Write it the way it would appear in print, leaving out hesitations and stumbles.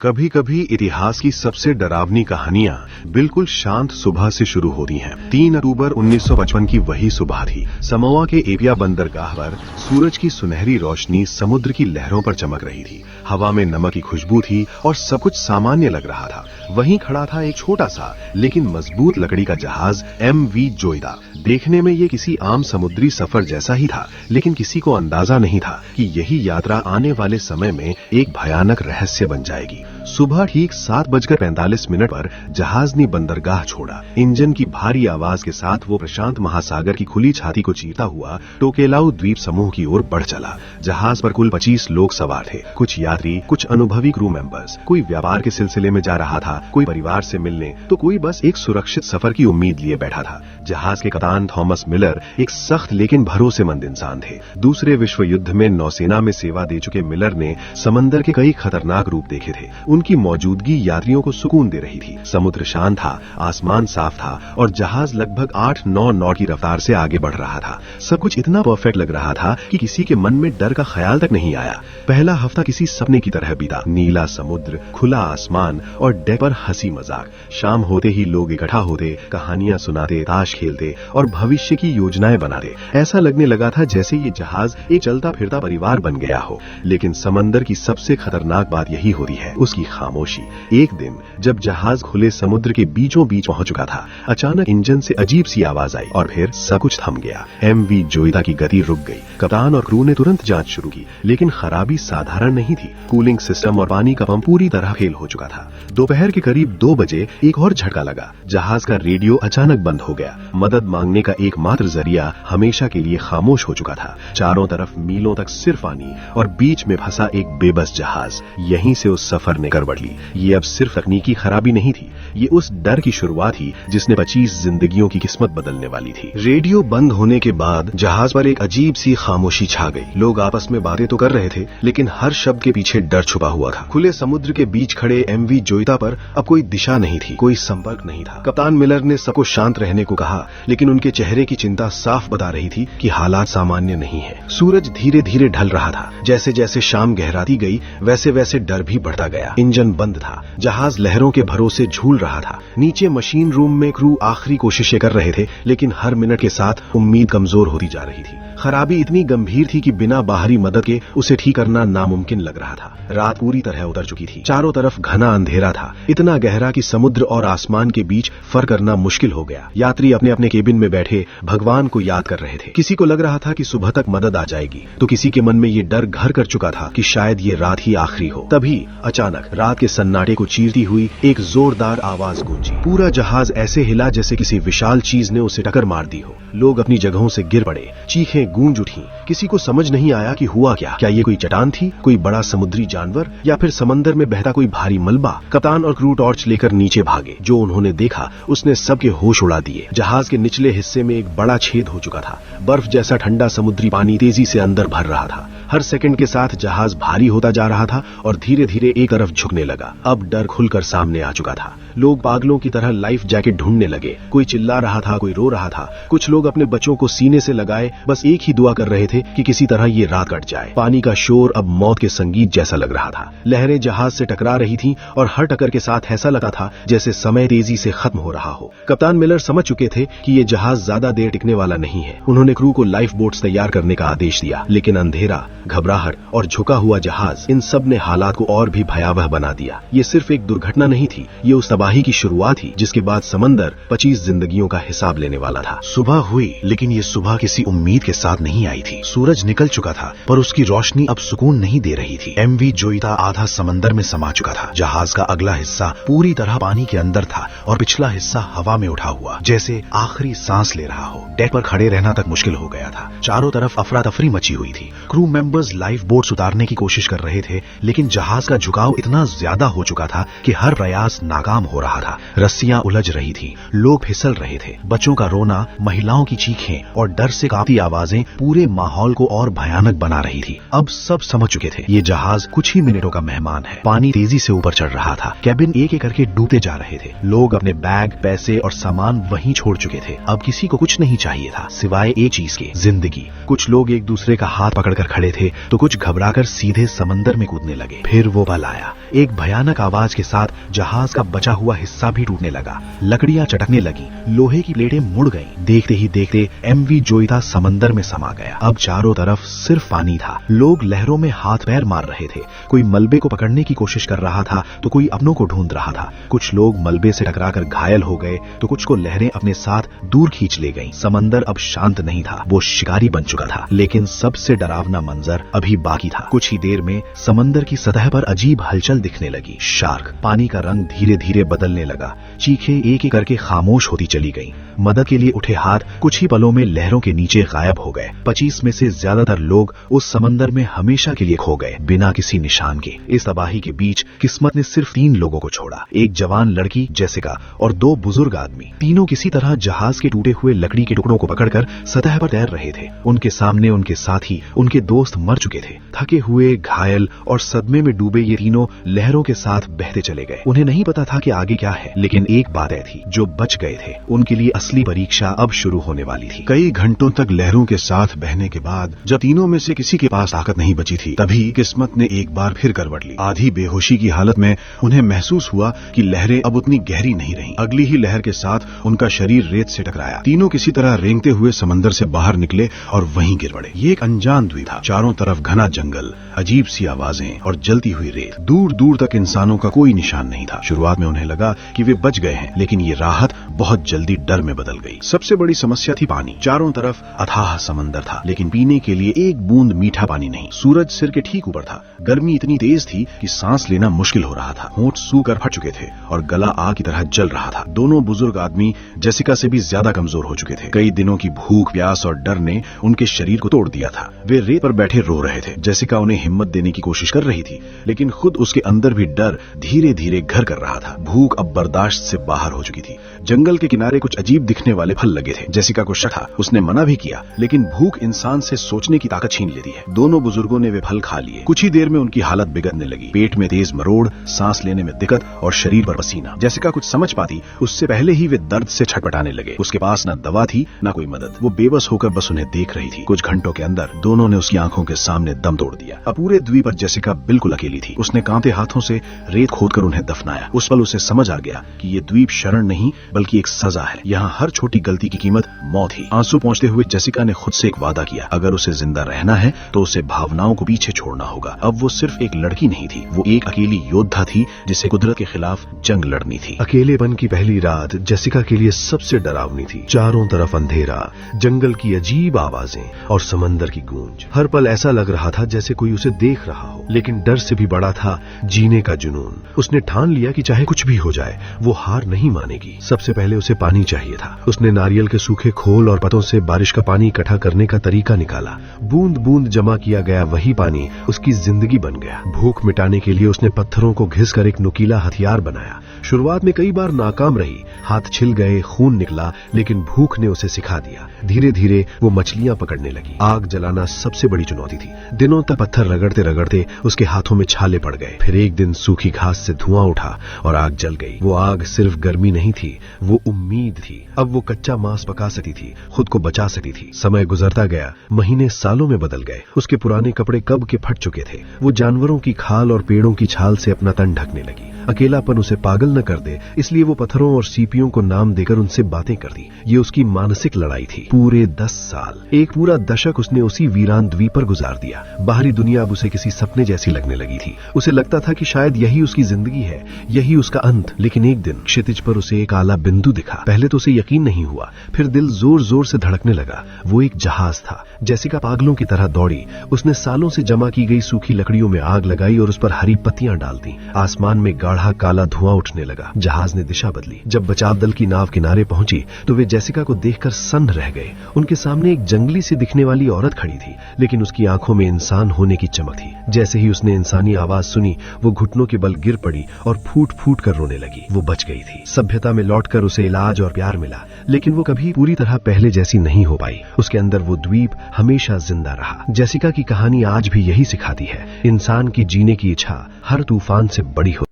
कभी कभी इतिहास की सबसे डरावनी कहानियां बिल्कुल शांत सुबह से शुरू होती हैं। 3 अक्टूबर 1955 की वही सुबह थी। समोआ के एपिया बंदरगाह पर सूरज की सुनहरी रोशनी समुद्र की लहरों पर चमक रही थी। हवा में नमक की खुशबू थी और सब कुछ सामान्य लग रहा था। वहीं खड़ा था एक छोटा सा लेकिन मजबूत लकड़ी का जहाज MV जोइदा। देखने में ये किसी आम समुद्री सफर जैसा ही था, लेकिन किसी को अंदाजा नहीं था कि यही यात्रा आने वाले समय में एक भयानक रहस्य बन जाएगी। सुबह ठीक 7:45 पर जहाज ने बंदरगाह छोड़ा। इंजन की भारी आवाज के साथ वो प्रशांत महासागर की खुली छाती को चीरता हुआ टोकेलाउ द्वीप समूह की ओर बढ़ चला। जहाज पर कुल 25 लोग सवार थे, कुछ यात्री, कुछ अनुभवी क्रू मेंबर्स। कोई व्यापार के सिलसिले में जा रहा था, कोई परिवार से मिलने, तो कोई बस एक सुरक्षित सफर की उम्मीद लिए बैठा था। जहाज के कप्तान थॉमस मिलर एक सख्त लेकिन भरोसेमंद इंसान थे। दूसरे विश्व युद्ध में नौसेना में सेवा दे चुके मिलर ने समंदर के कई खतरनाक रूप देखे थे। उनकी मौजूदगी यात्रियों को सुकून दे रही थी। समुद्र शांत था, आसमान साफ था और जहाज लगभग 8-9 नॉट की रफ्तार से आगे बढ़ रहा था। सब कुछ इतना परफेक्ट लग रहा था कि किसी के मन में डर का ख्याल तक नहीं आया। पहला हफ्ता किसी सपने की तरह बीता। नीला समुद्र, खुला आसमान और डेक पर हंसी मजाक। शाम होते ही लोग इकट्ठा होते, कहानियां सुनाते, ताश खेलते और भविष्य की योजनाएं बनाते। ऐसा लगने लगा था जैसे ये जहाज एक चलता फिरता परिवार बन गया हो। लेकिन समंदर की सबसे खतरनाक बात यही होती है, उसकी खामोशी। एक दिन जब जहाज खुले समुद्र के बीचों बीच पहुंच चुका था, अचानक इंजन से अजीब सी आवाज आई और फिर सब कुछ थम गया। MV जोइदा की गति रुक गई। कप्तान और क्रू ने तुरंत जांच शुरू की, लेकिन खराबी साधारण नहीं थी। कूलिंग सिस्टम और पानी का पंप पूरी तरह फेल हो चुका था। दोपहर के करीब 2 बजे एक और झटका लगा। जहाज का रेडियो अचानक बंद हो गया। मदद मांगने का एकमात्र जरिया हमेशा के लिए खामोश हो चुका था। चारों तरफ मीलों तक सिर्फ पानी और बीच में फंसा एक बेबस जहाज। यहीं से उस सफर ने गड़बड़ ली। ये अब सिर्फ तकनीकी खराबी नहीं थी, ये उस डर की शुरुआत थी जिसने 25 जिंदगियों की किस्मत बदलने वाली थी। रेडियो बंद होने के बाद जहाज पर एक अजीब सी खामोशी छा गई। लोग आपस में बातें तो कर रहे थे, लेकिन हर शब्द के पीछे डर छुपा हुआ था। खुले समुद्र के बीच खड़े MV जोइदा पर अब कोई दिशा नहीं थी, कोई संपर्क नहीं था। कप्तान मिलर ने सबको शांत रहने को कहा, लेकिन उनके चेहरे की चिंता साफ बता रही थी कि हालात सामान्य नहीं है। सूरज धीरे धीरे ढल रहा था। जैसे जैसे शाम गहराती गई, वैसे वैसे डर भी बढ़ता गया। इंजन बंद था, जहाज लहरों के भरोसे झूल रहा था। नीचे मशीन रूम में क्रू आखिरी कोशिशें कर रहे थे, लेकिन हर मिनट के साथ उम्मीद कमजोर होती जा रही थी। खराबी इतनी गंभीर थी कि बिना बाहरी मदद के उसे ठीक करना नामुमकिन लग रहा था। रात पूरी तरह उतर चुकी थी। चारों तरफ घना अंधेरा था, इतना गहरा कि समुद्र और आसमान के बीच फर्क करना मुश्किल हो गया। यात्री अपने अपने केबिन में बैठे भगवान को याद कर रहे थे। किसी को लग रहा था कि सुबह तक मदद आ जाएगी, तो किसी के मन में ये डर घर कर चुका था कि शायद ये रात ही आखिरी हो। तभी अचानक रात के सन्नाटे को चीरती हुई एक जोरदार आवाज गूंजी। पूरा जहाज ऐसे हिला जैसे किसी विशाल चीज ने उसे टक्कर मार दी हो। लोग अपनी जगहों से गिर पड़े, चीखें गूंज उठी। किसी को समझ नहीं आया कि हुआ क्या। क्या ये कोई चट्टान थी, कोई बड़ा समुद्री जानवर, या फिर समंदर में बहता कोई भारी मलबा? कप्तान और क्रू टॉर्च लेकर नीचे भागे। जो उन्होंने देखा उसने सबके होश उड़ा दिए। जहाज के निचले हिस्से में एक बड़ा छेद हो चुका था। बर्फ जैसा ठंडा समुद्री पानी तेजी से अंदर भर रहा था। हर सेकंड के साथ जहाज भारी होता जा रहा था और धीरे धीरे एक तरफ झुकने लगा। अब डर खुलकर सामने आ चुका था। लोग पागलों की तरह लाइफ जैकेट ढूंढने लगे। कोई चिल्ला रहा था, कोई रो रहा था। कुछ लोग अपने बच्चों को सीने से लगाए बस एक ही दुआ कर रहे थे कि किसी तरह ये रात कट जाए। पानी का शोर अब मौत के संगीत जैसा लग रहा था। लहरें जहाज से टकरा रही थीं और हर टक्कर के साथ ऐसा लगा था जैसे समय तेजी से खत्म हो रहा हो। कप्तान मिलर समझ चुके थे कि ये जहाज ज्यादा देर टिकने वाला नहीं है। उन्होंने क्रू को लाइफ बोट्स तैयार करने का आदेश दिया, लेकिन अंधेरा, घबराहट और झुका हुआ जहाज, इन सब ने हालात को और भी भयावह बना दिया। ये सिर्फ एक दुर्घटना नहीं थी, ये उस तबाही की शुरुआत थी जिसके बाद समंदर 25 जिंदगियों का हिसाब लेने वाला था। सुबह हुई, लेकिन ये सुबह किसी उम्मीद के साथ नहीं आई थी। सूरज निकल चुका था, पर उसकी रोशनी अब सुकून नहीं दे रही थी। MV जोइदा आधा समंदर में समा चुका था। जहाज का अगला हिस्सा पूरी तरह पानी के अंदर था और पिछला हिस्सा हवा में उठा हुआ, जैसे आखिरी सांस ले रहा हो। डेक पर खड़े रहना तक मुश्किल हो गया था। चारों तरफ अफरा तफरी मची हुई थी। क्रू मेंबर्स लाइफ बोट्स उतारने की कोशिश कर रहे थे, लेकिन जहाज का झुकाव इतना ज्यादा हो चुका था कि हर प्रयास नाकाम हो रहा था। रस्सियां उलझ रही थी, लोग फिसल रहे थे। बच्चों का रोना, महिलाओं की चीखें और डर से कांपती आवाजें पूरे माहौल को और भयानक बना रही थी। अब सब समझ चुके थे, ये जहाज कुछ ही मिनटों का मेहमान है। पानी तेजी से ऊपर चढ़ रहा था। कैबिन एक एक करके डूबते जा रहे थे। लोग अपने बैग, पैसे और सामान वहीं छोड़ चुके थे। अब किसी को कुछ नहीं चाहिए था सिवाय एक चीज के, जिंदगी। कुछ लोग एक दूसरे का हाथ पकड़कर खड़े थे, थे तो कुछ घबराकर सीधे समंदर में कूदने लगे। फिर वो पल आया, एक भयानक आवाज के साथ जहाज का बचा हुआ हिस्सा भी टूटने लगा, लकड़ियां चटकने लगी, लोहे की प्लेटें मुड़ गईं। देखते ही देखते एमवी जोईता समंदर में समा गया। अब चारों तरफ सिर्फ पानी था। लोग लहरों में हाथ पैर मार रहे थे, कोई मलबे को पकड़ने की कोशिश कर रहा था तो कोई अपनों को ढूंढ रहा था। कुछ लोग मलबे से टकराकर घायल हो गए तो कुछ को लहरें अपने साथ दूर खींच ले गईं। समंदर अब शांत नहीं था, वो शिकारी बन चुका था। लेकिन सबसे डरावना मंजर अभी बाकी था। कुछ ही देर में समंदर की सतह पर अजीब हलचल दिखने लगी। शार्क, पानी का रंग धीरे धीरे बदलने लगा, चीखें एक एक करके खामोश होती चली गईं। मदद के लिए उठे हाथ कुछ ही पलों में लहरों के नीचे गायब हो गए। 25 में से ज्यादातर लोग उस समंदर में हमेशा के लिए खो गए, बिना किसी निशान के। इस तबाही के बीच किस्मत ने सिर्फ 3 लोगों को छोड़ा, एक जवान लड़की जेसिका और 2 बुजुर्ग आदमी। तीनों किसी तरह जहाज के टूटे हुए लकड़ी के टुकड़ों को पकड़कर सतह पर तैर रहे थे। उनके सामने उनके साथी, उनके दोस्त मर चुके थे। थके हुए, घायल और सदमे में डूबे ये तीनों लहरों के साथ बहते चले गए। उन्हें नहीं पता था कि आगे क्या है, लेकिन एक बात तय थी, जो बच गए थे उनके लिए असली परीक्षा अब शुरू होने वाली थी। कई घंटों तक लहरों के साथ बहने के बाद जब तीनों में से किसी के पास ताकत नहीं बची थी, तभी किस्मत ने एक बार फिर करवट ली। आधी बेहोशी की हालत में उन्हें महसूस हुआ कि लहरें अब उतनी गहरी नहीं रहीं। अगली ही लहर के साथ उनका शरीर रेत से टकराया। तीनों किसी तरह रेंगते हुए समंदर से बाहर निकले और वहीं गिर पड़े। ये एक अनजान द्वीप था, चारों तरफ घना जंगल, अजीब सी आवाजें और जलती हुई रेत। दूर दूर तक इंसानों का कोई निशान नहीं था। शुरुआत में उन्हें लगा कि वे बच गए हैं, लेकिन ये राहत बहुत जल्दी डर में बदल गई। सबसे बड़ी समस्या थी पानी। चारों तरफ अथाह समंदर था, लेकिन पीने के लिए एक बूंद मीठा पानी नहीं। सूरज सिर के ठीक ऊपर था। गर्मी इतनी तेज थी कि सांस लेना मुश्किल हो रहा था। होंठ सूख कर फट चुके थे और गला आग की तरह जल रहा था। दोनों बुजुर्ग आदमी जेसिका से भी ज्यादा कमजोर हो चुके थे। कई दिनों की भूख, प्यास और डर ने उनके शरीर को तोड़ दिया था। वे रेत पर बैठे रो रहे थे। जेसिका उन्हें हिम्मत देने की कोशिश कर रही थी, लेकिन खुद उसके अंदर भी डर धीरे धीरे घर कर रहा था। भूख अब बर्दाश्त से बाहर हो चुकी थी। जंगल के किनारे कुछ अजीब दिखने वाले फल लगे थे। जेसिका को शक था, उसने मना भी किया, लेकिन भूख इंसान से सोचने की ताकत छीन लेती है। दोनों बुजुर्गों ने वे फल खा लिए। कुछ ही देर में उनकी हालत बिगड़ने लगी। पेट में तेज मरोड़, सांस लेने में दिक्कत और शरीर पर पसीना। जेसिका कुछ समझ पाती उससे पहले ही वे दर्द से छटपटाने लगे। उसके पास न दवा थी न कोई मदद। वो बेबस होकर बस उन्हें देख रही थी। कुछ घंटों के अंदर दोनों ने उसकी आंखों के सामने दम तोड़ दिया। अब पूरे द्वीप पर जेसिका बिल्कुल अकेली थी। उसने कांपते हाथों से रेत खोदकर उन्हें दफनाया। उस पल उसे समझ आ गया कि ये द्वीप शरण नहीं बल्कि एक सजा है। यहाँ हर छोटी गलती की कीमत मौत ही। आंसू पहुंचते हुए जेसिका ने खुद से एक वादा किया, अगर उसे जिंदा रहना है तो उसे भावनाओं को पीछे छोड़ना होगा। अब वो सिर्फ एक लड़की नहीं थी, वो एक अकेली योद्धा थी जिसे कुदरत के खिलाफ जंग लड़नी थी। अकेलेपन की पहली रात जेसिका के लिए सबसे डरावनी थी। चारों तरफ अंधेरा, जंगल की अजीब आवाजें और समंदर की गूंज। हर पल ऐसा लग रहा था जैसे कोई उसे देख रहा हो, लेकिन डर से भी बड़ा था जीने का जुनून। उसने ठान लिया कि चाहे कुछ भी हो जाए वो हार नहीं मानेगी। सबसे पहले उसे पानी चाहिए था। उसने नारियल के सूखे खोल और पत्तों से बारिश का पानी इकट्ठा करने का तरीका निकाला। बूंद बूंद जमा किया गया वही पानी उसकी जिंदगी बन गया। भूख मिटाने के लिए उसने पत्थरों को घिसकर एक नुकीला हथियार बनाया। शुरुआत में कई बार नाकाम रही, हाथ छिल गए, खून निकला, लेकिन भूख ने उसे सिखा दिया। धीरे धीरे वो मछलियां पकड़ने लगी। आग जलाना सबसे बड़ी चुनौती थी। दिनों तक पत्थर रगड़ते रगड़ते उसके हाथों में छाले पड़ गए। फिर एक दिन सूखी घास से धुआं उठा और आग जल गई। वो आग सिर्फ गर्मी नहीं थी, वो उम्मीद थी। अब वो कच्चा मांस पका सकती थी, खुद को बचा सकती थी। समय गुजरता गया, महीने सालों में बदल गए। उसके पुराने कपड़े कब के फट चुके थे। वो जानवरों की खाल और पेड़ों की छाल से अपना तन ढकने लगी। अकेलापन उसे पागल न कर दे, इसलिए वो पत्थरों और सीपियों को नाम देकर उनसे बातें कर दी। ये उसकी मानसिक लड़ाई थी। पूरे 10 साल, एक पूरा दशक उसने उसी वीरान द्वीप पर गुजार दिया। बाहरी दुनिया अब उसे किसी सपने जैसी लगने लगी थी। उसे लगता था कि शायद यही उसकी जिंदगी है, यही उसका अंत। लेकिन एक दिन क्षितिज पर उसे एक काला बिंदु दिखा। पहले तो उसे यकीन नहीं हुआ, फिर दिल जोर जोर से धड़कने लगा। वो एक जहाज था। जेसिका पागलों की तरह दौड़ी। उसने सालों से जमा की गई सूखी लकड़ियों में आग लगाई और उस पर हरी पत्तियां डाल दी। आसमान में गाढ़ा काला धुआं उठने लगा। जहाज ने दिशा बदली। जब बचाव दल की नाव किनारे पहुंची तो वे जेसिका को देखकर सन्न रह गए। उनके सामने एक जंगली सी दिखने वाली औरत खड़ी थी, लेकिन उसकी आंखों में इंसान होने की चमक थी। जैसे ही उसने इंसानी आवाज सुनी, वो घुटनों के बल गिर पड़ी और फूट फूट कर रोने लगी। वो बच गई थी। सभ्यता में लौटकर उसे इलाज और प्यार मिला, लेकिन वो कभी पूरी तरह पहले जैसी नहीं हो पाई। उसके अंदर वो द्वीप हमेशा जिंदा रहा। जेसिका की कहानी आज भी यही सिखाती है, इंसान की जीने की इच्छा हर तूफान से बड़ी हो